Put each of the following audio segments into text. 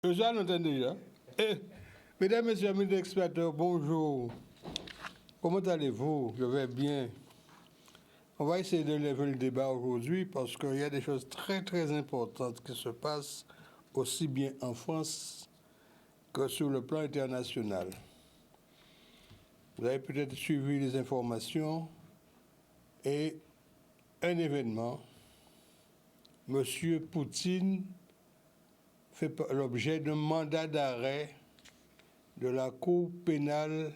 Ça, on entend déjà. Mesdames, Messieurs, amis d'exploiteurs, bonjour. Comment allez-vous? Je vais bien. On va essayer de lever le débat aujourd'hui parce qu'il y a des choses très très importantes qui se passent aussi bien en France que sur le plan international. Vous avez peut-être suivi les informations et un événement. Monsieur Poutine fait l'objet d'un mandat d'arrêt de la Cour pénale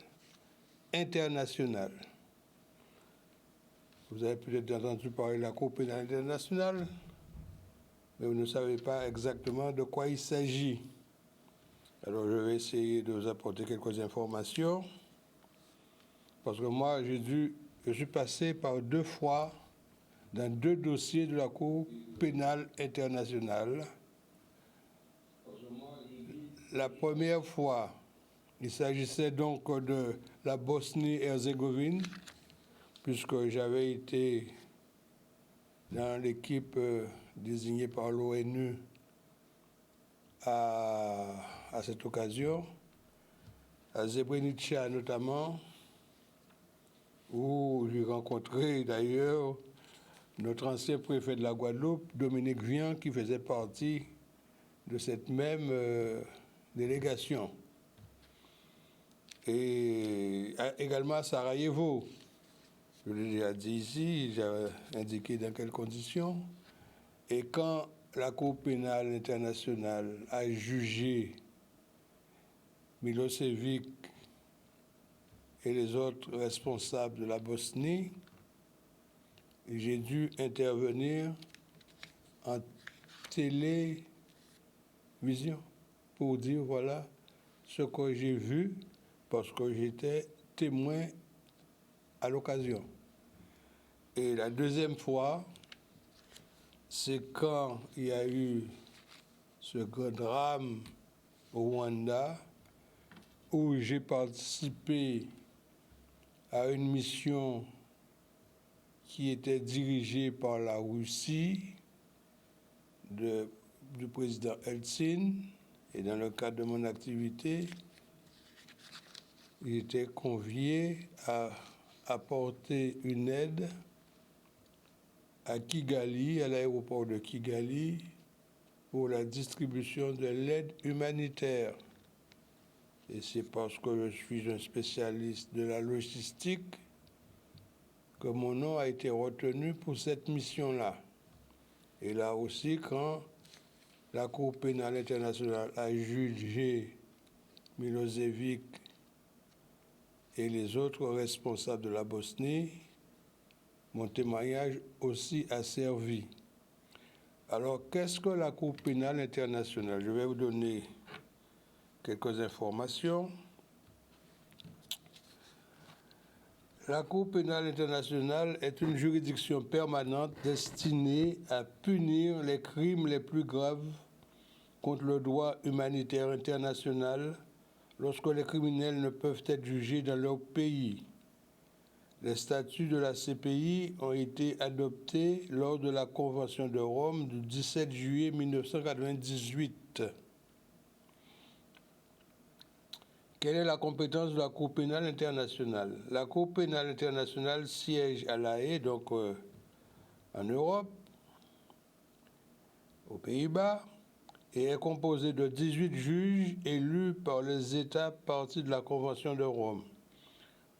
internationale. Vous avez peut-être entendu parler de la Cour pénale internationale, mais vous ne savez pas exactement de quoi il s'agit. Alors je vais essayer de vous apporter quelques informations, parce que moi je suis passé par 2 fois dans 2 dossiers de la Cour pénale internationale. La première fois, il s'agissait donc de la Bosnie-Herzégovine, puisque j'avais été dans l'équipe désignée par l'ONU à cette occasion, à Srebrenica notamment, où j'ai rencontré d'ailleurs notre ancien préfet de la Guadeloupe, Dominique Vian, qui faisait partie de cette même délégation. Et également à Sarajevo. Je l'ai déjà dit ici, j'avais indiqué dans quelles conditions. Et quand la Cour pénale internationale a jugé Milosevic et les autres responsables de la Bosnie, j'ai dû intervenir en télévision pour dire voilà ce que j'ai vu parce que j'étais témoin à l'occasion. Et la deuxième fois, c'est quand il y a eu ce grand drame au Rwanda, où j'ai participé à une mission qui était dirigée par la Russie, du président Eltsine, et dans le cadre de mon activité, j'étais convié à apporter une aide à Kigali, à l'aéroport de Kigali, pour la distribution de l'aide humanitaire. Et c'est parce que je suis un spécialiste de la logistique que mon nom a été retenu pour cette mission-là. Et là aussi, quand la Cour pénale internationale a jugé Milosevic et les autres responsables de la Bosnie, mon témoignage aussi a servi. Alors, qu'est-ce que la Cour pénale internationale? Je vais vous donner quelques informations. La Cour pénale internationale est une juridiction permanente destinée à punir les crimes les plus graves contre le droit humanitaire international lorsque les criminels ne peuvent être jugés dans leur pays. Les statuts de la CPI ont été adoptés lors de la Convention de Rome du 17 juillet 1998. Quelle est la compétence de la Cour pénale internationale? La Cour pénale internationale siège à La Haye, donc en Europe, aux Pays-Bas, et est composée de 18 juges élus par les États parties de la Convention de Rome.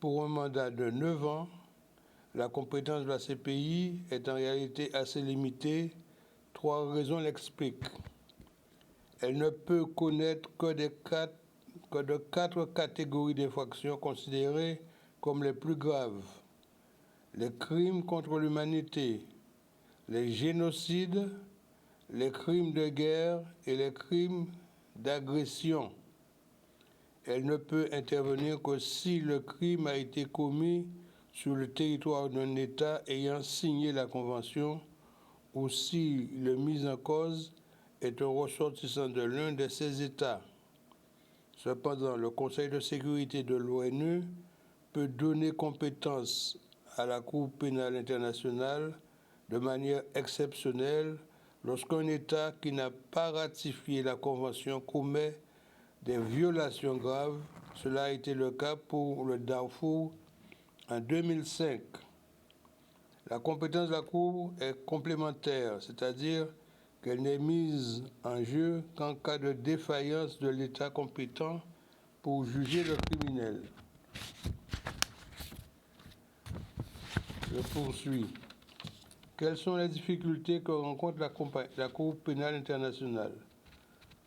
Pour un mandat de 9 ans, la compétence de la CPI est en réalité assez limitée. 3 raisons l'expliquent. Elle ne peut connaître que de 4 catégories d'infractions considérées comme les plus graves: les crimes contre l'humanité, les génocides, les crimes de guerre et les crimes d'agression. Elle ne peut intervenir que si le crime a été commis sur le territoire d'un État ayant signé la Convention ou si le mis en cause est un ressortissant de l'un de ces États. Cependant, le Conseil de sécurité de l'ONU peut donner compétence à la Cour pénale internationale de manière exceptionnelle lorsqu'un État qui n'a pas ratifié la Convention commet des violations graves. Cela a été le cas pour le Darfour en 2005. La compétence de la Cour est complémentaire, c'est-à-dire qu'elle n'est mise en jeu qu'en cas de défaillance de l'État compétent pour juger le criminel. Je poursuis. Quelles sont les difficultés que rencontre la Cour pénale internationale?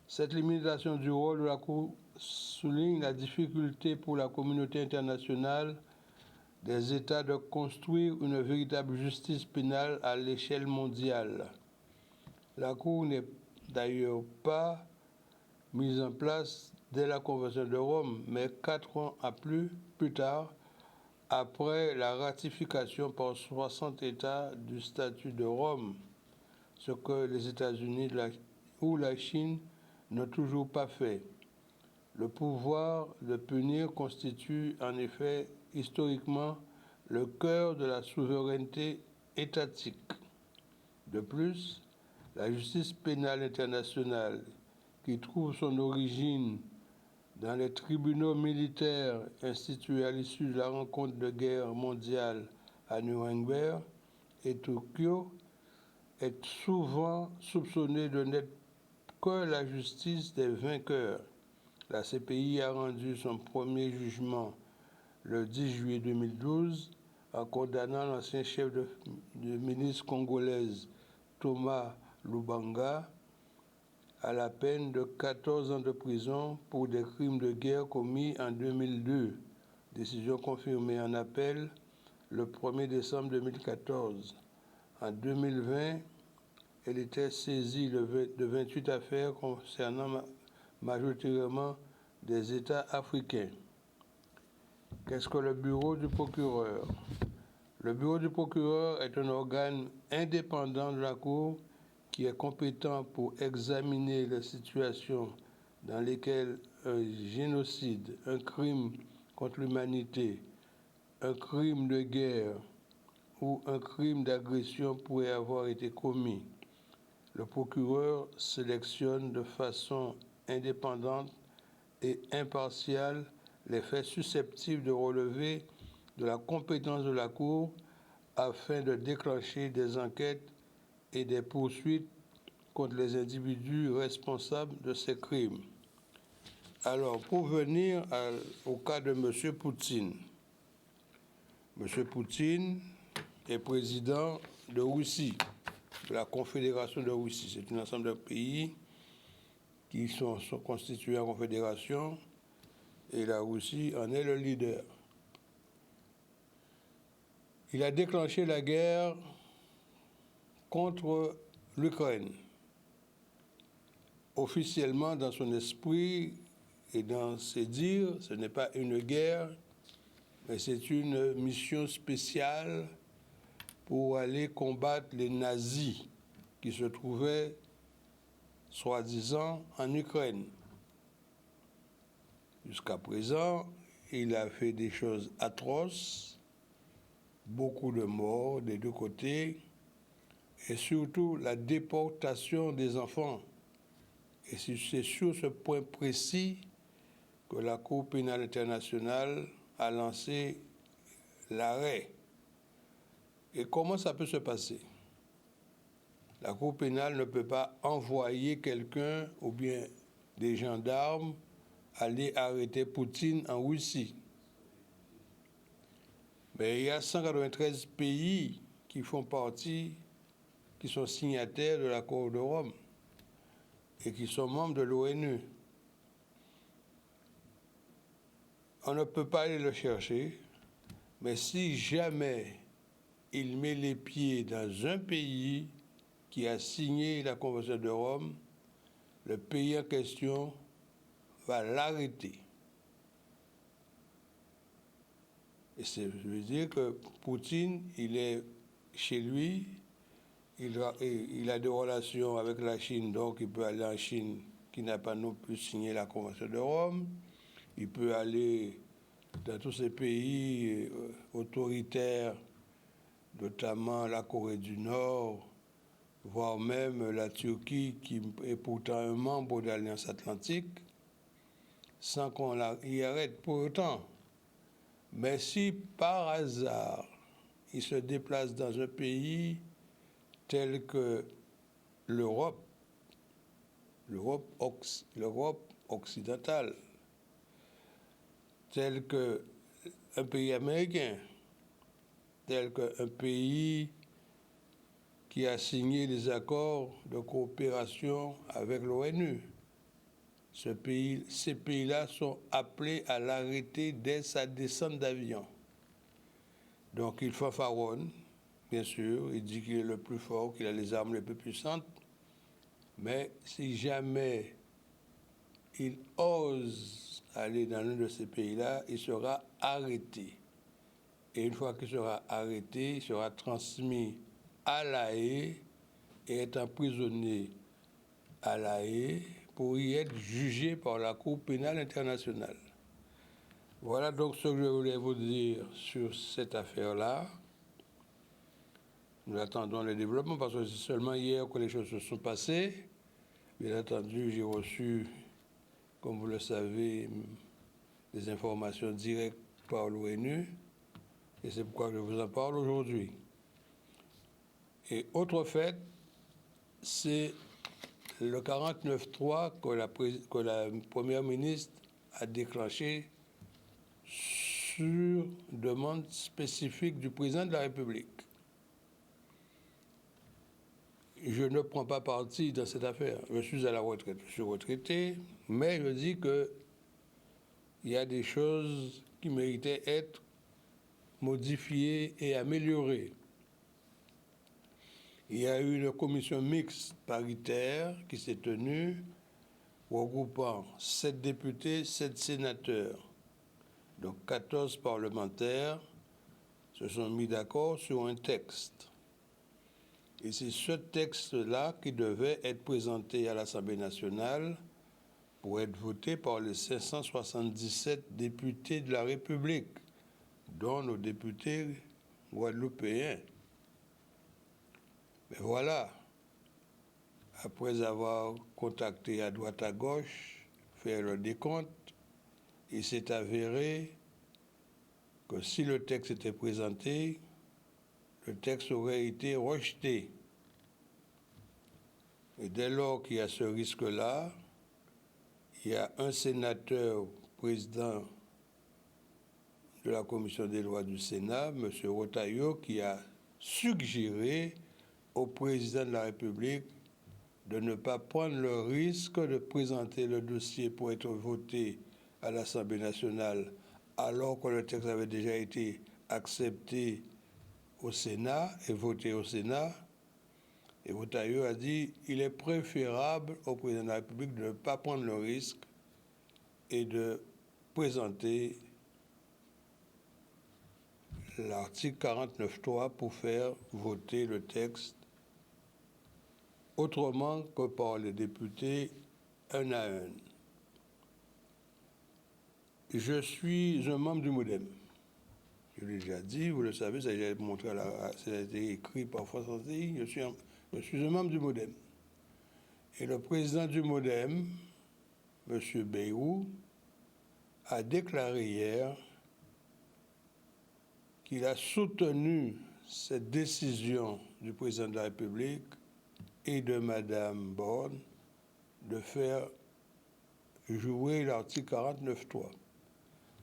Cette limitation du rôle de la Cour souligne la difficulté pour la communauté internationale des États de construire une véritable justice pénale à l'échelle mondiale. La Cour n'est d'ailleurs pas mise en place dès la Convention de Rome, mais 4 ans plus tard, après la ratification par 60 États du statut de Rome, ce que les États-Unis ou la Chine n'ont toujours pas fait. Le pouvoir de punir constitue en effet historiquement le cœur de la souveraineté étatique. De plus, la justice pénale internationale, qui trouve son origine dans les tribunaux militaires institués à l'issue de la rencontre de guerre mondiale à Nuremberg et Tokyo, est souvent soupçonnée de n'être que la justice des vainqueurs. La CPI a rendu son premier jugement le 10 juillet 2012 en condamnant l'ancien chef de milice congolaise Thomas Lubanga à la peine de 14 ans de prison pour des crimes de guerre commis en 2002. Décision confirmée en appel le 1er décembre 2014. En 2020, elle était saisie de 28 affaires concernant majoritairement des États africains. Qu'est-ce que le bureau du procureur? Le bureau du procureur est un organe indépendant de la Cour qui est compétent pour examiner les situations dans lesquelles un génocide, un crime contre l'humanité, un crime de guerre ou un crime d'agression pourrait avoir été commis. Le procureur sélectionne de façon indépendante et impartiale les faits susceptibles de relever de la compétence de la Cour afin de déclencher des enquêtes et des poursuites contre les individus responsables de ces crimes. Alors, pour venir au cas de M. Poutine. M. Poutine est président de Russie, de la Confédération de Russie. C'est un ensemble de pays qui sont constitués en confédération et la Russie en est le leader. Il a déclenché la guerre contre l'Ukraine. Officiellement, dans son esprit et dans ses dires, ce n'est pas une guerre, mais c'est une mission spéciale pour aller combattre les nazis qui se trouvaient, soi-disant, en Ukraine. Jusqu'à présent, il a fait des choses atroces, beaucoup de morts des deux côtés, et surtout la déportation des enfants. Et c'est sur ce point précis que la Cour pénale internationale a lancé l'arrêt. Et comment ça peut se passer? La Cour pénale ne peut pas envoyer quelqu'un ou bien des gendarmes aller arrêter Poutine en Russie. Mais il y a 193 pays qui font partie, qui sont signataires de l'accord de Rome et qui sont membres de l'ONU. On ne peut pas aller le chercher, mais si jamais il met les pieds dans un pays qui a signé la Convention de Rome, le pays en question va l'arrêter. Et ça veut dire que Poutine, il est chez lui, il a des relations avec la Chine, donc il peut aller en Chine, qui n'a pas non plus signé la Convention de Rome. Il peut aller dans tous ces pays autoritaires, notamment la Corée du Nord voire même la Turquie, qui est pourtant un membre de l'Alliance Atlantique, sans qu'on y arrête pour autant. Mais si par hasard, il se déplace dans un pays tel que l'Europe occidentale, tel qu'un pays américain, tel qu'un pays qui a signé des accords de coopération avec l'ONU. Ces pays-là sont appelés à l'arrêter dès sa descente d'avion. Donc il fanfaronne, bien sûr, il dit qu'il est le plus fort, qu'il a les armes les plus puissantes, mais si jamais il ose aller dans l'un de ces pays-là, il sera arrêté. Et une fois qu'il sera arrêté, il sera transmis à La Haye et est emprisonné à La Haye pour y être jugé par la Cour pénale internationale. Voilà donc ce que je voulais vous dire sur cette affaire-là. Nous attendons les développements parce que c'est seulement hier que les choses se sont passées. Bien entendu, j'ai reçu, comme vous le savez, des informations directes par l'ONU et c'est pourquoi je vous en parle aujourd'hui. Et autre fait, c'est le 49.3 que la Première ministre a déclenché sur demande spécifique du président de la République. Je ne prends pas parti dans cette affaire. Je suis à la retraite, je suis retraité, mais je dis qu'il y a des choses qui méritaient être modifiées et améliorées. Il y a eu une commission mixte paritaire qui s'est tenue, regroupant 7 députés, 7 sénateurs. Donc 14 parlementaires se sont mis d'accord sur un texte. Et c'est ce texte-là qui devait être présenté à l'Assemblée nationale pour être voté par les 577 députés de la République, dont nos députés guadeloupéens. Mais voilà, après avoir contacté à droite à gauche, fait le décompte, il s'est avéré que si le texte était présenté, le texte aurait été rejeté. Et dès lors qu'il y a ce risque-là, il y a un sénateur président de la commission des lois du Sénat, M. Rotaillot, qui a suggéré au président de la République de ne pas prendre le risque de présenter le dossier pour être voté à l'Assemblée nationale alors que le texte avait déjà été accepté au Sénat et voté au Sénat. Et Rotaillot a dit qu'il est préférable au président de la République de ne pas prendre le risque et de présenter l'article 49.3 pour faire voter le texte autrement que par les députés un à un. Je suis un membre du MODEM. Je l'ai déjà dit, vous le savez, ça a été montré ça a été écrit par François Antilles. Je suis un membre du MODEM. Et le président du MODEM, M. Bayrou, a déclaré hier qu'il a soutenu cette décision du président de la République et de Mme Borne de faire jouer l'article 49.3.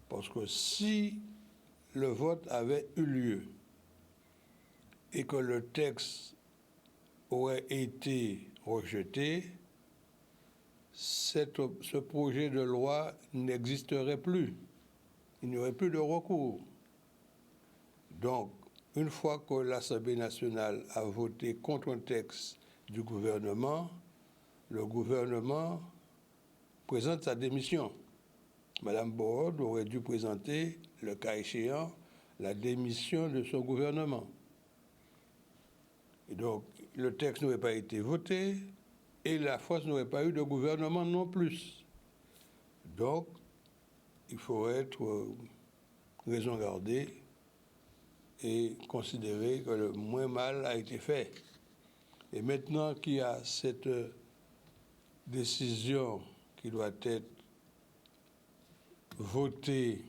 Parce que si le vote avait eu lieu et que le texte aurait été rejeté, ce projet de loi n'existerait plus. Il n'y aurait plus de recours. Donc, une fois que l'Assemblée nationale a voté contre un texte du gouvernement, le gouvernement présente sa démission. Madame Borne aurait dû présenter, le cas échéant, la démission de son gouvernement. Et donc, le texte n'aurait pas été voté et la France n'aurait pas eu de gouvernement non plus. Donc, il faut être raison gardée et considérer que le moins mal a été fait. Et maintenant qu'il y a cette décision qui doit être votée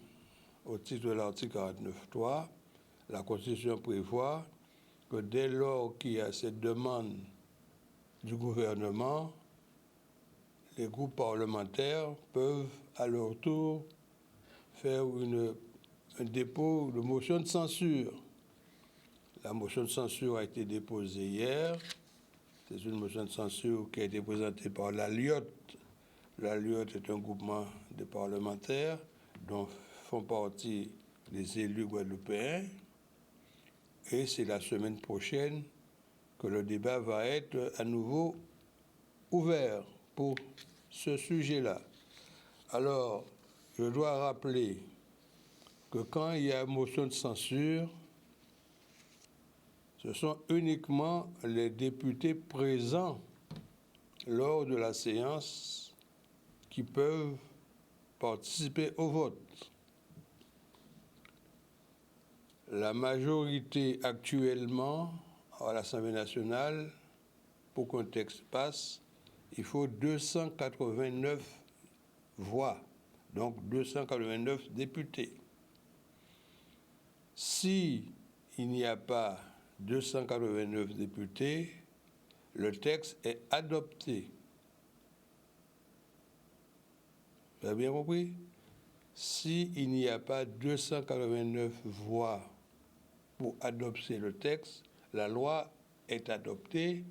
au titre de l'article 49.3, la Constitution prévoit que dès lors qu'il y a cette demande du gouvernement, les groupes parlementaires peuvent à leur tour faire un dépôt de motion de censure. La motion de censure a été déposée hier. C'est une motion de censure qui a été présentée par la LIOT. La LIOT est un groupement de parlementaires dont font partie les élus guadeloupéens. Et c'est la semaine prochaine que le débat va être à nouveau ouvert pour ce sujet-là. Alors, je dois rappeler que quand il y a motion de censure, ce sont uniquement les députés présents lors de la séance qui peuvent participer au vote. La majorité actuellement à l'Assemblée nationale, pour qu'un texte passe, il faut 289 voix, donc 289 députés. Si il n'y a pas 289 députés, le texte est adopté. Vous avez bien compris? S'il n'y a pas 289 voix pour adopter le texte, la loi est adoptée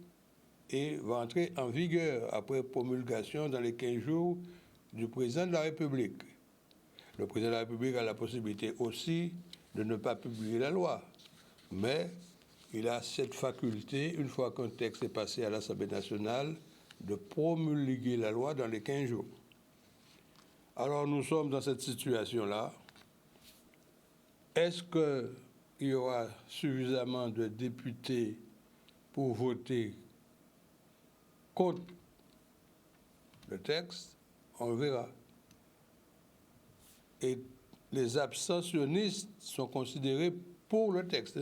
et va entrer en vigueur après promulgation dans les 15 jours du président de la République. Le président de la République a la possibilité aussi de ne pas publier la loi, mais il a cette faculté, une fois qu'un texte est passé à l'Assemblée nationale, de promulguer la loi dans les 15 jours. Alors nous sommes dans cette situation-là. Est-ce qu'il y aura suffisamment de députés pour voter contre le texte? On verra. Et les abstentionnistes sont considérés pour le texte.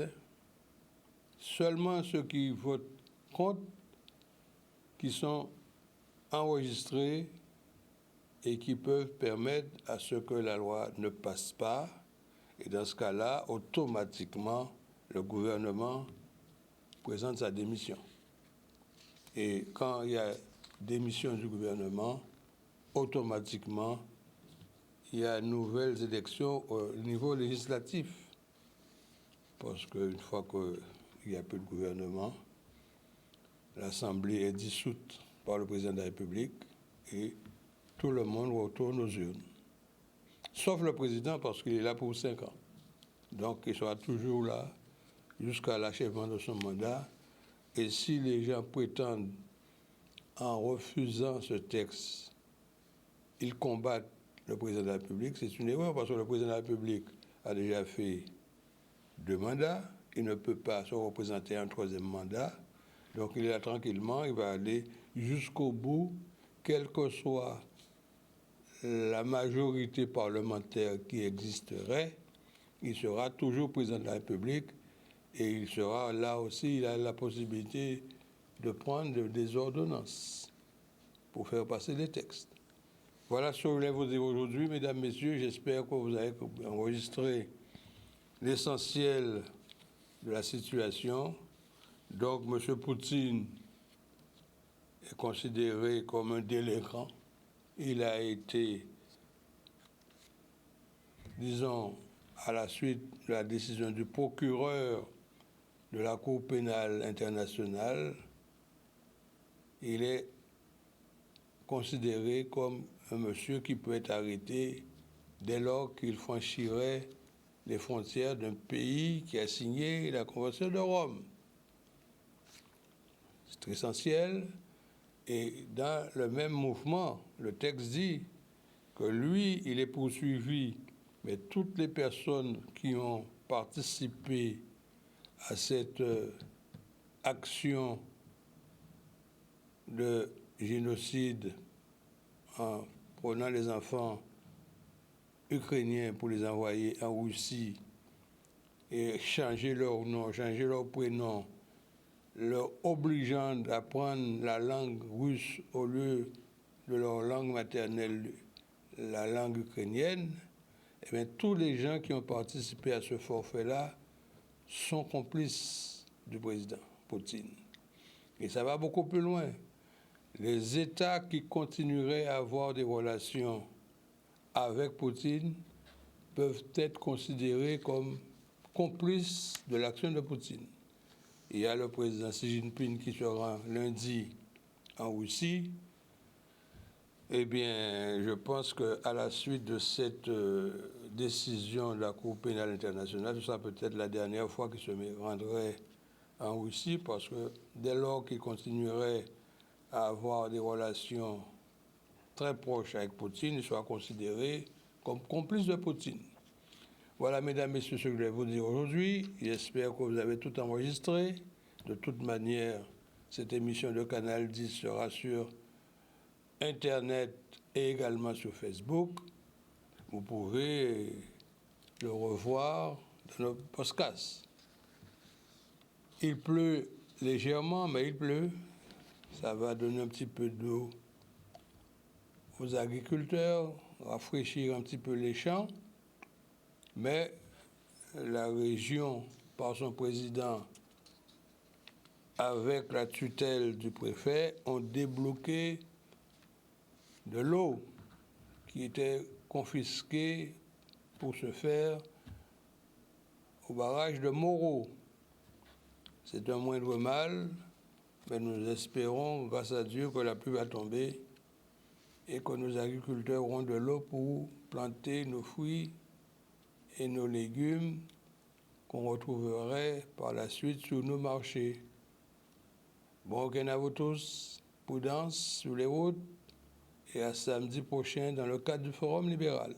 Seulement ceux qui votent contre, qui sont enregistrés et qui peuvent permettre à ce que la loi ne passe pas. Et dans ce cas-là, automatiquement, le gouvernement présente sa démission. Et quand il y a démission du gouvernement, automatiquement, il y a de nouvelles élections au niveau législatif. Parce qu'une fois qu'il n'y a plus de gouvernement, l'Assemblée est dissoute par le président de la République et tout le monde retourne aux urnes. Sauf le président parce qu'il est là pour 5 ans. Donc il sera toujours là jusqu'à l'achèvement de son mandat. Et si les gens prétendent, en refusant ce texte, ils combattent le président de la République, c'est une erreur parce que le président de la République a déjà fait 2 mandats. Il ne peut pas se représenter un 3e mandat. Donc il est là tranquillement, il va aller jusqu'au bout, quelle que soit la majorité parlementaire qui existerait, il sera toujours président de la République et il sera là aussi, il a la possibilité de prendre des ordonnances pour faire passer des textes. Voilà ce que je voulais vous dire aujourd'hui, mesdames, messieurs. J'espère que vous avez enregistré l'essentiel de la situation. Donc, M. Poutine est considéré comme un délinquant. Il a été, disons, à la suite de la décision du procureur de la Cour pénale internationale, il est considéré comme un monsieur qui peut être arrêté dès lors qu'il franchirait les frontières d'un pays qui a signé la Convention de Rome. C'est essentiel. Et dans le même mouvement, le texte dit que lui, il est poursuivi, mais toutes les personnes qui ont participé à cette action de génocide en prenant les enfants ukrainiens pour les envoyer en Russie et changer leur nom, changer leur prénom leur obligeant d'apprendre la langue russe au lieu de leur langue maternelle, la langue ukrainienne, eh bien, tous les gens qui ont participé à ce forfait-là sont complices du président Poutine. Et ça va beaucoup plus loin. Les États qui continueraient à avoir des relations avec Poutine peuvent être considérés comme complices de l'action de Poutine. Il y a le président Xi Jinping qui se rend lundi en Russie. Eh bien, je pense qu'à la suite de cette décision de la Cour pénale internationale, ce sera peut-être la dernière fois qu'il se rendrait en Russie, parce que dès lors qu'il continuerait à avoir des relations très proches avec Poutine, il sera considéré comme complice de Poutine. Voilà, mesdames, messieurs, ce que je vais vous dire aujourd'hui. J'espère que vous avez tout enregistré. De toute manière, cette émission de Canal 10 sera sur Internet et également sur Facebook. Vous pouvez le revoir dans nos podcasts. Il pleut légèrement, mais il pleut. Ça va donner un petit peu d'eau aux agriculteurs, rafraîchir un petit peu les champs. Mais la région, par son président, avec la tutelle du préfet, ont débloqué de l'eau qui était confisquée pour se faire au barrage de Moreau. C'est un moindre mal, mais nous espérons, grâce à Dieu, que la pluie va tomber et que nos agriculteurs auront de l'eau pour planter nos fruits et nos légumes qu'on retrouverait par la suite sur nos marchés. Bon week-end à vous tous, prudence sur les routes et à samedi prochain dans le cadre du Forum libéral.